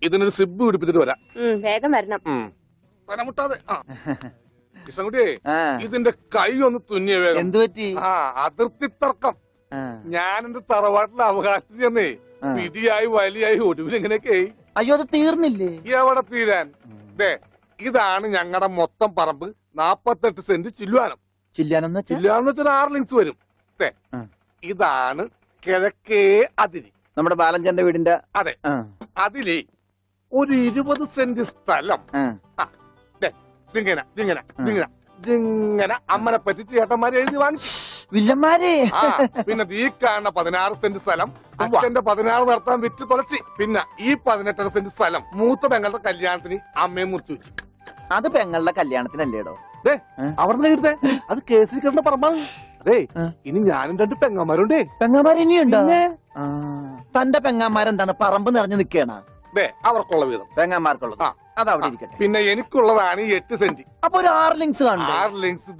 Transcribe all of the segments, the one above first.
ഇതിനൊരു സിബ് പിടിപ്പിച്ചിട്ട് വരാം. വേഗം വരണം. തലമുട്ടാതെ. കൃഷ്ണൻകുട്ടിയെ, ഇതിന്റെ കൈ ഒന്ന് തുന്നിയ വേഗം. എന്ത് പറ്റി? അതിർത്തി തർക്കം. ഞാൻ എന്റെ തറവാട്ടിലെ അവകാശം ചെന്നേ പിടിയായി വലിയായി ഒടുവിൽ എങ്ങനെയൊക്കെ. അയ്യോ, അത് തീർന്നില്ലേ? എവിടെ തീരാൻ? ഇതാണ് ഞങ്ങളുടെ മൊത്തം പറമ്പ്. 48 സെന്റ് ചില്ലുവാനം. ചില്ലാനെന്ന് വെച്ചാൽ 6 ലിങ്സ് വരും. ഇതാണ് കിഴക്കേ അതിരി. നമ്മുടെ ബാലഞ്ചന്റെ വീടിന്റെ. അതെ. അതിലേ ഒരു 20 സെന്റ് സ്ഥലം ഇങ്ങനെ അമ്മനെ പറ്റി ചേട്ടന്മാരെ എഴുതി വാങ്ങിച്ചു. വില്ലന്മാരെ. പിന്നെ ഈ കാണുന്ന 16 സെന്റ് സ്ഥലം അച്ഛന്റെ 16 നടത്താൻ വിറ്റ് തുളച്ചി. പിന്നെ ഈ 18 സെന്റ് സ്ഥലം മൂത്ത പെങ്ങളുടെ കല്യാണത്തിന് അമ്മയെ മുറിച്ചു വെച്ചു. അത് പെങ്ങളുടെ കല്യാണത്തിനല്ലേടോ? അവിടെ കിട്ടേ അത് കേസിൽ കിടന്ന പറമ്പാണ്. അതെ, ഇനി ഞാനും 2 പെങ്ങന്മാരുണ്ടേ. പെങ്ങന്മാർ ഇനിയുണ്ടോ? തന്റെ പെങ്ങന്മാരെന്താണ് പറമ്പ് നിറഞ്ഞു നിൽക്കണ? അവർക്കുള്ള വീതം പെങ്ങന്മാർക്കുള്ളത് അതവിടെ ഇരിക്കട്ടെ. പിന്നെ എനിക്കുള്ളതാണ് ഈ 8 സെന്റ്. അപ്പൊ ഒരു 6 ലിങ്സ് കാണും. 6 ലിങ്സ്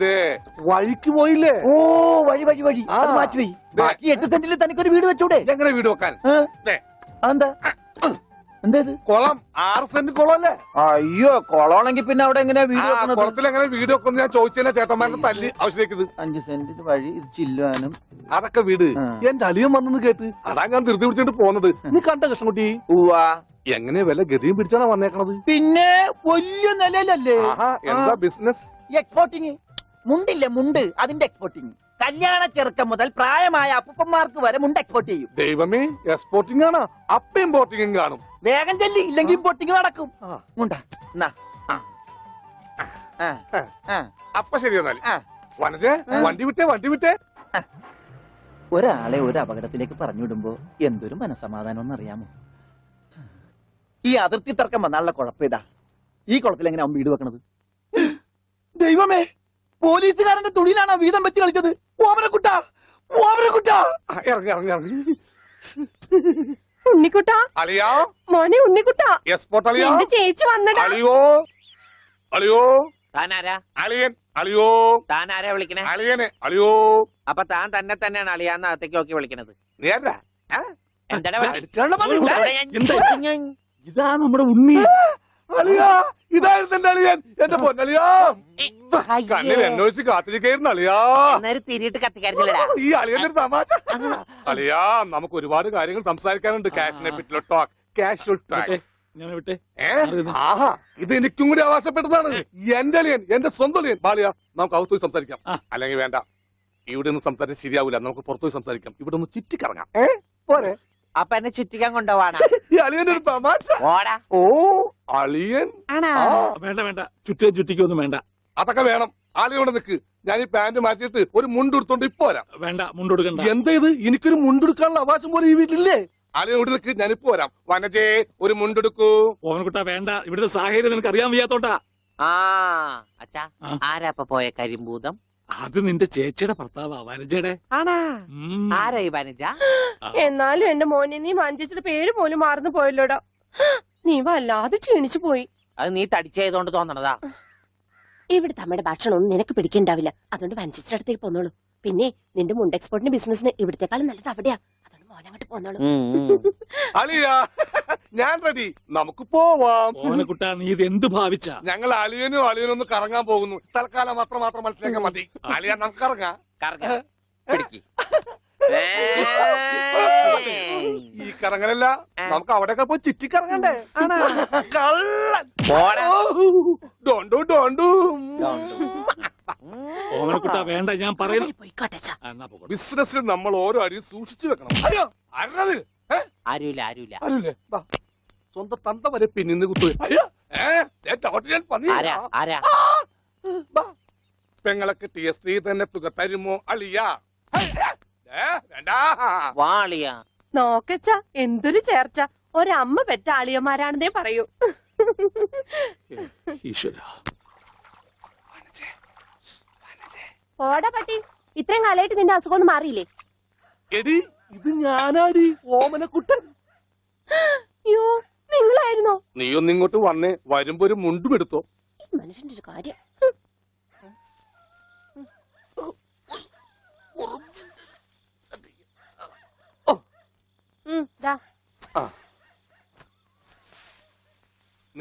വഴിക്ക് പോയില്ലേ? ഓ, വഴി അത് മാറ്റിപ്പോയി. ബാക്കി 8 സെന്റിൽ തനിക്കൊരു വീട് വെച്ചൂടെ? എങ്ങനെ വീട് വെക്കാൻ? എന്താ എന്തേത്? കുളം 6 സെന്റ് കുളമല്ലേ? അയ്യോ, കുളമാണെങ്കിൽ പിന്നെ അവിടെ എങ്ങനെയാ വീട് വെക്കുന്നത്? കുളത്തിൽ എങ്ങനെ വീട് വെക്കുന്നത് ഞാൻ ചോദിച്ചാൽ ചേട്ടന്മാരുടെ തല്ലി ആവശ്യത്തേക്ക്. 5 സെന്റ് വഴി ഇത് ചില്ലുവാനും അതൊക്കെ വീട്. എന്റെ അളിയൻ വന്നെന്ന് കേട്ട് അതാ ഞാൻ ധൃതി പിടിച്ചിട്ട് പോകുന്നത്. നീ കണ്ട കൃഷ്ണൻകുട്ടി? എങ്ങനെ വില ഗതിയും പിടിച്ചാണ് വന്നേക്കണത്? പിന്നെ വലിയ നിലയിലല്ലേ? എന്താ ബിസിനസ്? എക്സ്പോർട്ടിങ്. മുണ്ടില്ലേ, മുണ്ട്, അതിന്റെ എക്സ്പോർട്ടിങ്. കല്യാണ ചെറുക്കം മുതൽ പ്രായമായ അപ്പൂപ്പന്മാർക്ക് വരെ മുണ്ട് എക്സ്പോർട്ട് ചെയ്യും. ദൈവമേ, എക്സ്പോർട്ടിംഗ് ആണ്. അപ്പ ഇമ്പോർട്ടിംഗും കാണും. വേഗം ചെല്ലി, ഇല്ലെങ്കിൽ ഇമ്പോർട്ടിംഗ് നടക്കും. അപ്പ ശരി എന്നാൽ വനജേ, വണ്ടി വിട്ടേ. ഒരാളെ ഒരു അപകടത്തിലേക്ക് പറഞ്ഞുവിടുമ്പോ എന്തൊരു മനസമാധാനം എന്നറിയാമോ? ഈ അതിർത്തി തർക്കം വന്നാലുള്ള കുഴപ്പമിതാ. ഈ കുളത്തിൽ എങ്ങനെ അവൻ വീട് വെക്കണത്? ദൈവമേ, പോലീസുകാരന്റെ തുണിയിലാണ് വീതം വെച്ച് കളിച്ചത്. ഓമനക്കുട്ട. ഇറങ്ങി ഉണ്ണിക്കുട്ടാ. അളിയാ, മോനെ ഉണ്ണിക്കുട്ടാ. എക്സ്പോർട്ട് അളിയാ. എന്റെ ചേച്ചി വന്നടാ. അളിയോ താനാരാ? അളിയൻ. അളിയോ, താനാരാ വിളിക്കണേ? അളിയനെ. അളിയോ. അപ്പൊ താൻ തന്നെ തന്നെയാണ് അളിയാന്ന് അകത്തേക്ക് നോക്കി വിളിക്കണത്? നേരാ. ഇതാ നമ്മുടെ ഉണ്ണി. അളിയാ, ഇതായിരുന്നു എന്റെ അളിയൻ. എന്റെ പൊന്നളിയാ, കണ്ണിൽ എന്നോച്ച് കാത്തിരിക്കായിരുന്നു അളിയാ. തിരിയിട്ട് കത്തിക്കാറില്ലടാ ഈ അളിയന്റെ ഒരു തമാശ. അളിയാ, നമുക്ക് ഒരുപാട് കാര്യങ്ങൾ സംസാരിക്കാനുണ്ട്. കാഷിനെ പറ്റിയുള്ള ടോക്ക്, കാഷ്വൽ ടോക്ക്. ആഹാ, ഇത് എനിക്കും കൂടി അവകാശപ്പെട്ടതാണ്. എന്റെ അളിയൻ, എന്റെ സ്വന്തം അളിയൻ. ബാലിയ, നമുക്ക് അകത്ത് പോയി സംസാരിക്കാം. അല്ലെങ്കിൽ വേണ്ട, ഇവിടെ നിന്ന് സംസാരിച്ചാൽ ശരിയാവില്ല. നമുക്ക് പുറത്തുപോയി സംസാരിക്കാം. ഇവിടെ ഒന്ന് ചുറ്റിക്കറങ്ങാം. പോരെ? അപ്പൊ എന്നെ ചുറ്റിക്കാൻ കൊണ്ടുപോവാണ്. ഈ അളിയന്റെ ഒരു തമാശ. ഓ, അളിയൻ. വേണ്ട, ചുറ്റിക്കൊന്നും വേണ്ട. അതൊക്കെ വേണം. ആളിയോടെ നിക്ക്. ഞാൻ ഈ പാന്റ് മാറ്റിയിട്ട് ഒരു മുണ്ടെടുത്തോണ്ട് ഇപ്പൊ വരാം. വേണ്ട, മുണ്ടെടുക്കണ്ട. എന്താ ഇത്? എനിക്കൊരു മുണ്ടെടുക്കാനുള്ള അവകാശം പോലെ ഈ വീട്ടിലില്ലേ? ആളിയോട് നിക്ക്, ഞാനിപ്പോ വരാം. വനജേ, ഒരു മുണ്ടെടുക്കൂ. ഓമനക്കുട്ടാ, വേണ്ട. ഇവിടുത്തെ സാഹചര്യം നിനക്ക് അറിയാൻ വയ്യാത്തോട്ടാ. അച്ഛാ, ആരാ അപ്പൊ പോയ കരിമ്പൂതം? അത് നിന്റെ ചേച്ചിയുടെ ഭർത്താവാ, വനജയുടെ. ആരാ ഈ വനജ? എന്നാലും എന്റെ മോനെ, നീ മഞ്ചേച്ചിയുടെ പേര് പോലും മാറുന്നു പോയല്ലോടാ. നീ വല്ലാതെ ക്ഷീണിച്ചു പോയി. അത് നീ തടിച്ചതുകൊണ്ട് തോന്നണതാ. ഇവിടുത്തെ അമ്മയുടെ ഭക്ഷണം ഒന്നും നിനക്ക് പിടിക്കണ്ടാവില്ല. അതുകൊണ്ട് മഞ്ചേച്ചിയുടെ അടുത്തേക്ക് പോന്നോളൂ. പിന്നെ നിന്റെ മുണ്ട് എക്സ്പോർട്ടിന്റെ ബിസിനസിന് ഇവിടത്തെക്കാളും നല്ലത് അവിടെയാ. അതുകൊണ്ട് മോനങ്ങോട്ട് പോന്നോളൂ. അളിയാ, ഞാൻ റെഡി. നമുക്ക് പോവാം. ഓമനക്കുട്ടാ, നീ ഇത് എന്ത് ഭാവിച്ച? ഞങ്ങൾ അളിയനും ഒന്ന് കറങ്ങാൻ പോകുന്നു. തൽക്കാലം മാത്രം മനസ്സിലാക്കാൻ മതി. അളിയാ, നമുക്ക് ഇറങ്ങാം. ഈ കറങ്ങലല്ല, നമുക്ക് അവിടെയൊക്കെ പോയി ചുറ്റിക്കറങ്ങണ്ടേ? ഓമനക്കുട്ടാ, വേണ്ട, ഞാൻ പറയുന്നു. ബിസിനസ്സിൽ നമ്മൾ ഓരോ അടിയും സൂക്ഷിച്ചു വെക്കണം. അയ്യോ, ആരുമില്ല. സ്വന്തം തന്ത വരെ പിന്നിന്ന് കുത്തു. പെങ്ങളൊക്കെ സ്ത്രീ തന്നെ തുക തരുമോ അളിയാ? നോക്കച്ച, എന്തൊരു ചേർച്ച. ഒരമ്മ പെറ്റ ആളിയന്മാരാണെന്നേ പറയൂ. ഓടാ പട്ടി, ഇത്രയും കാലമായിട്ട് നിന്റെ അസുഖം ഒന്നും മാറിയില്ലേ? എടി, ഇത് ഞാനാടി, ഓമനക്കുട്ടൻ. അയ്യോ, നിങ്ങളായിരുന്നോ? നീയൊന്ന് ഇങ്ങോട്ട് വന്നേ. വരുമ്പോ ഒരു മുണ്ടും എടുത്തോ. മനുഷ്യന്റെ ഒരു കാര്യം.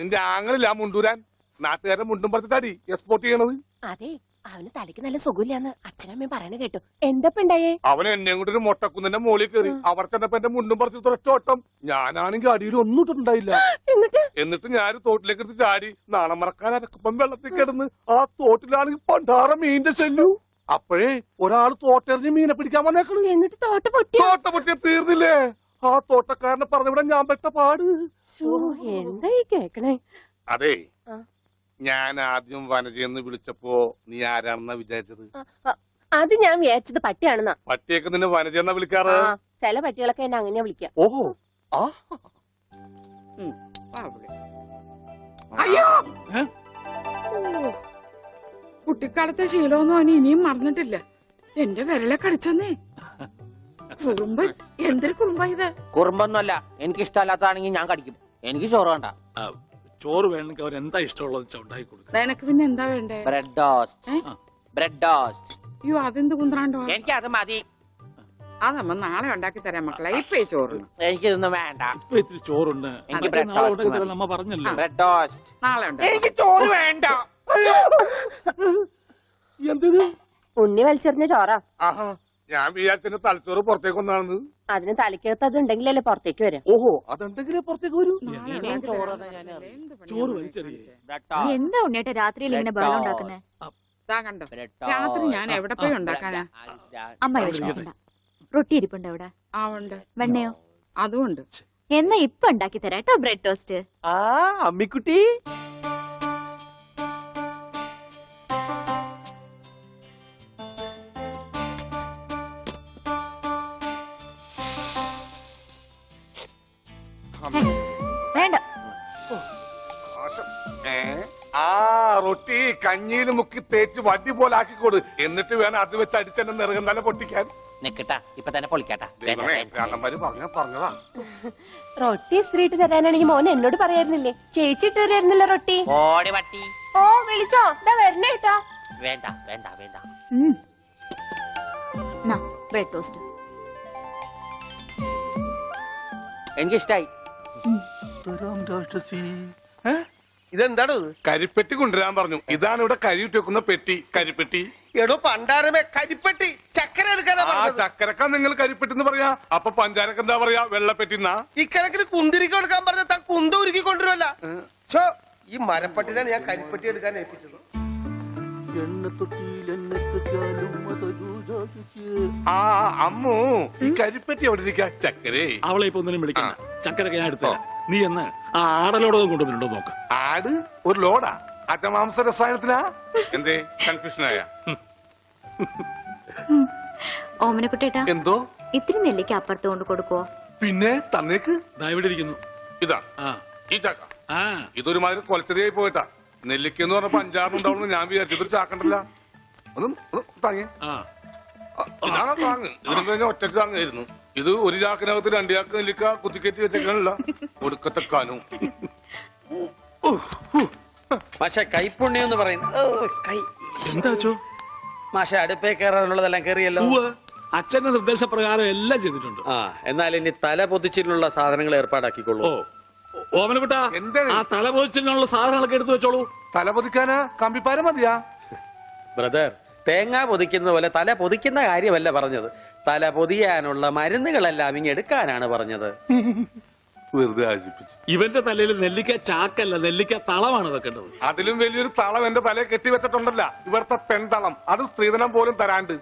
നിന്റെ ആങ്ങളില്ല മുണ്ടൂരാൻ. നാട്ടുകാരെ മുണ്ടും പറിച്ചിട്ടാടി എക്സ്പോർട്ട് ചെയ്യണത്. അതെ, അവന് തലയ്ക്ക് നല്ല സുഖമില്ലാന്ന് അച്ഛനമ്മയും പറയണ കേട്ടു. എന്താണ്ടായേ? അവൻ എന്നെ കൊണ്ട് ഒരു മൊട്ടക്കുന്നിന്റെ മോളിൽ കയറി. അവർ ചെന്നപ്പോ എന്റെ മുണ്ടും പറിച്ച് ഒറ്റ ഓട്ടം. ഞാനാണെങ്കിൽ അടിയിൽ ഒന്നും ഇട്ടിട്ടുണ്ടായില്ല. എന്നിട്ട് ഞാൻ തോട്ടിലേക്ക് എടുത്ത് ചാടി. നാളെ മറക്കാൻ അരക്കപ്പം വെള്ളത്തിൽ കിടന്ന് ആ തോട്ടിലാണെങ്കിൽ പണ്ടാറ മീനിന്റെ ശല്യു. അപ്പോഴേ ഒരാൾ തോട്ടെറിഞ്ഞ് മീനെ പിടിക്കാൻ വന്നേക്കണു. എന്നിട്ട് തോട്ട പൊട്ടി. തോട്ട പൊട്ടിയ തീർന്നില്ലേ? ആ തോട്ടക്കാരനെ പറഞ്ഞവിടെ ഞാൻ പെട്ട പാട്. എന്തായി കേക്കണേ? അതെ, ആ. ഞാൻ ആദ്യം വനജയെന്ന് വിളിച്ചപ്പോ നീ ആരാണെന്നാ വിചാരിച്ചത്? അത് ഞാൻ വിചാരിച്ചത് പട്ടിയാണെന്നാ. പട്ടിയൊക്കെ നിന്നെ വനജയെന്നാ വിളിക്കാറ്. ചില പട്ടികളൊക്കെ എന്നെ അങ്ങനെയാ വിളിക്കാം. ഓഹോ, ആ അയ്യോ, കുട്ടിക്കാലത്തെ ശീലമൊന്നും അവന് ഇനിയും മറന്നിട്ടില്ല. എന്റെ വിരലെ കടിച്ചെന്നേ. കുറുമ്പ്, എന്തൊരു കുറുമ്പാ ഇത്? കുറുമ്പൊന്നുമല്ല, എനിക്ക് ഇഷ്ടമല്ലാത്തതാണെങ്കിൽ ഞാൻ കടിക്കും. എനിക്ക് ചോറ് വേണ്ട. ചോറ് വേണമെങ്കിൽ അവർ എന്താ ഇഷ്ടമുള്ളത് ഉണ്ടാക്കി കൊടുക്കും. നിനക്ക് പിന്നെ എന്താ വേണ്ടേ? Bread toast. Bread toast. അയ്യോ, അതെന്ത് കുന്ത്രാണ്ടോ? എനിക്ക് അത് മതി. അതമ്മ നാളെ ഉണ്ടാക്കി തരാം മക്കളെ. ഇപ്പൊ ഈ ചോറ് എനിക്കിതൊന്നും വേണ്ട. ഇപ്പൊ ഇത്തിരി ചോറുണ്ട്. എനിക്ക് അതൊക്കെ നാളെ ഉണ്ടാക്കി തരാം നമ്മ പറഞ്ഞല്ലോ. Bread toast. നാളെ ഉണ്ടാക്കി. എനിക്ക് ചോറ് വേണ്ട. എന്തിന്? ഉണ്ണി വലിച്ചെറിഞ്ഞ ചോറാ. ആഹാ, ഞാൻ വിചാരിച്ചെന്റെ തലച്ചോറ് പുറത്തേക്ക് വന്നാണെന്ന്. അതിന് തലയ്ക്കകത്ത് അത് ഉണ്ടെങ്കിലല്ലേ പുറത്തേക്ക് വരാം. ഓഹോ, അതെന്തെങ്കിലും പുറത്തേക്ക് വരൂ. നാളെ ഇനിയും ഉണ്ടാക്കി ചോറ് തരാം തന്നെ മക്കളെ. എന്ത് പണിയാ ചോറ് ഉണ്ടാക്കി വലിച്ചെറിയേ. തരുന്നത്? Bread toast. എന്താ ഉണ്ണിയേട്ട രാത്രിയിൽ ഇങ്ങനെ ബഹളം ഉണ്ടാക്കുന്നേ? ദാ കണ്ടോ, ബ്രെഡ് രാത്രി ടോസ്റ്റ്. ഞാൻ എവിടെ പോയി ഉണ്ടാക്കാനാ? അമ്മ വിഷമിക്കണ്ട. റൊട്ടി ഇരിപ്പുണ്ട് അവിടെ. ആ ഉണ്ട്, വെണ്ണയോ? അതുമുണ്ട്. എന്നാ ഇപ്പൊ ഉണ്ടാക്കി തരാം കേട്ടോ ബ്രെഡ് ടോസ്റ്റ്. ആ അമ്മിക്കുട്ടി, വേണ്ട. ആ റൊട്ടി കഞ്ഞിയിൽ മുക്കി തേച്ച് വടി പോലെ ആക്കിക്കൊടു. എന്നിട്ട് വേണം അത് വെച്ച് അടിച്ചെന്നെ നിറകം തന്നെ പൊട്ടിക്കാൻ. നിക്കട്ടാ, ഇപ്പൊ തന്നെ പൊളിക്കട്ടാ. ദൈവമേ, ഭ്രാന്തന്മാര് പറഞ്ഞതാ. റൊട്ടി സ്ത്രീട്ട് തരാനാണെങ്കിൽ മോൻ എന്നോട് പറയായിരുന്നില്ലേ? ചേച്ചി ഇട്ട് തരായിരുന്നില്ല റൊട്ടി. ഓടി പട്ടി. ഓ വിളിച്ചോ, ഇതാ വരണേ കേട്ടാ. വേണ്ട വേണ്ട വേണ്ട. Bread toast. എനിക്കിഷ്ടായി. ഇതെന്താണ്? കരിപ്പെട്ടി കൊണ്ടുവരാൻ പറഞ്ഞു. ഇതാണ് ഇവിടെ കരി ഇട്ട് വെക്കുന്ന പെട്ടി, കരിപ്പെട്ടി. എടോ പണ്ടാരമേ, കരിപ്പെട്ടി ചക്കര എടുക്കാനാ ആ പറഞ്ഞത്. ചക്കരക്ക നിങ്ങൾ കരിപ്പെട്ടി എന്ന് പറയാ. അപ്പൊ പഞ്ചാരക്ക് എന്താ പറയാ? വെള്ളപ്പെട്ടിന്നാ. ഇക്കണക്കിന് കുന്തിരിക്ക എടുക്കാൻ പറഞ്ഞ താൻ കുന്ത ഉരുക്കി കൊണ്ടുവരുമല്ല. ഈ മരപ്പട്ടിനാണ് ഞാൻ കരിപ്പെട്ടി എടുക്കാൻ ഏൽപ്പിച്ചത്. ആ അമ്മു, ഈ കരിപ്പെട്ടി എവിടെ ഇരിക്കാ? ചക്കരേ, അവളെ ഇപ്പൊ ഒന്നിനും വിളിക്കണ്ട. ചക്കരൊക്കെ ഞാൻ എടുത്തരാം. നീ എന്ന് ആ ആടലോടകം കൊണ്ടുവന്നിട്ടുണ്ടോ നോക്ക്. ആട് ഒരു ലോഡാ? അറ്റമാംസ രസായനത്തിനാ? എന്തേ കൺഫ്യൂഷനായ? ഓമനക്കുട്ടേട്ടാ, എന്തോ? ഇത്തിരി നെല്ലിക്ക് അപ്പുറത്ത് കൊണ്ട് കൊടുക്കുവോ? പിന്നെ തന്നേക്ക്. ദാ ഇവിടെ ഇരിക്കുന്നു. ഇതാ ആ ഈ ചക്ക. ആ ഇതൊരുമാതിരി കൊലച്ചെറിയായി പോയിട്ടാ. നെല്ലിക്കെന്ന് പറഞ്ഞപ്പോ 5-6 ഉണ്ടാവുന്നു ഞാൻ വിചാരിച്ചു. ഇതൊരു ചാക്കണ്ടല്ല. ഒന്ന് താങ്ങി. ആ ഇതാണ് താങ്ങ്. ഇതിന് കഴിഞ്ഞ ഒറ്റക്ക് താങ്ങായിരുന്നു. ഇത് ഒരു ചാക്കിനകത്ത് 2 ചാക്ക് നെല്ലിക്ക കുത്തിക്കയറ്റി വെച്ചേക്കാനല്ല. ഒടുക്കത്തെക്കാനും. മാഷ കൈപ്പുണ്യം എന്ന് പറയുന്നത് എന്താ വെച്ചോ? മാഷ അടുപ്പേ കയറാനുള്ളതെല്ലാം കയറിയല്ലോ. അച്ഛന്റെ നിർദ്ദേശപ്രകാരം എല്ലാം ചെയ്തിട്ടുണ്ട്. ആ എന്നാൽ ഇനി തല പൊതിച്ചിലുള്ള സാധനങ്ങൾ ഏർപ്പാടാക്കിക്കൊള്ളൂ. ഓ ഓമനക്കുട്ടാ, എന്താണ്? ആ തല പൊതിച്ചിനുള്ള സാധനങ്ങളൊക്കെ എടുത്തു വെച്ചോളൂ. തല പൊതിക്കാനാ കമ്പിപ്പാര മതിയാ? ബ്രദർ, തേങ്ങ പൊതിക്കുന്ന പോലെ തല പൊതിക്കുന്ന കാര്യമല്ല പറഞ്ഞത്. തല പൊതിയാനുള്ള മരുന്നുകളെല്ലാം ഇങ്ങ് എടുക്കാനാണ് പറഞ്ഞത്. വെറുതെ ആശിപ്പിച്ചു. ഇവന്റെ തലയിൽ നെല്ലിക്ക ചാക്കല്ല, നെല്ലിക്ക തളമാണ് വെക്കേണ്ടത്. അതിലും വലിയൊരു തളം എന്റെ തലയെ കെട്ടിവെച്ചിട്ടുണ്ടല്ല. ഇവിടുത്തെ പെൺതളം. അത് സ്ത്രീധനം പോലും തരാണ്ട്.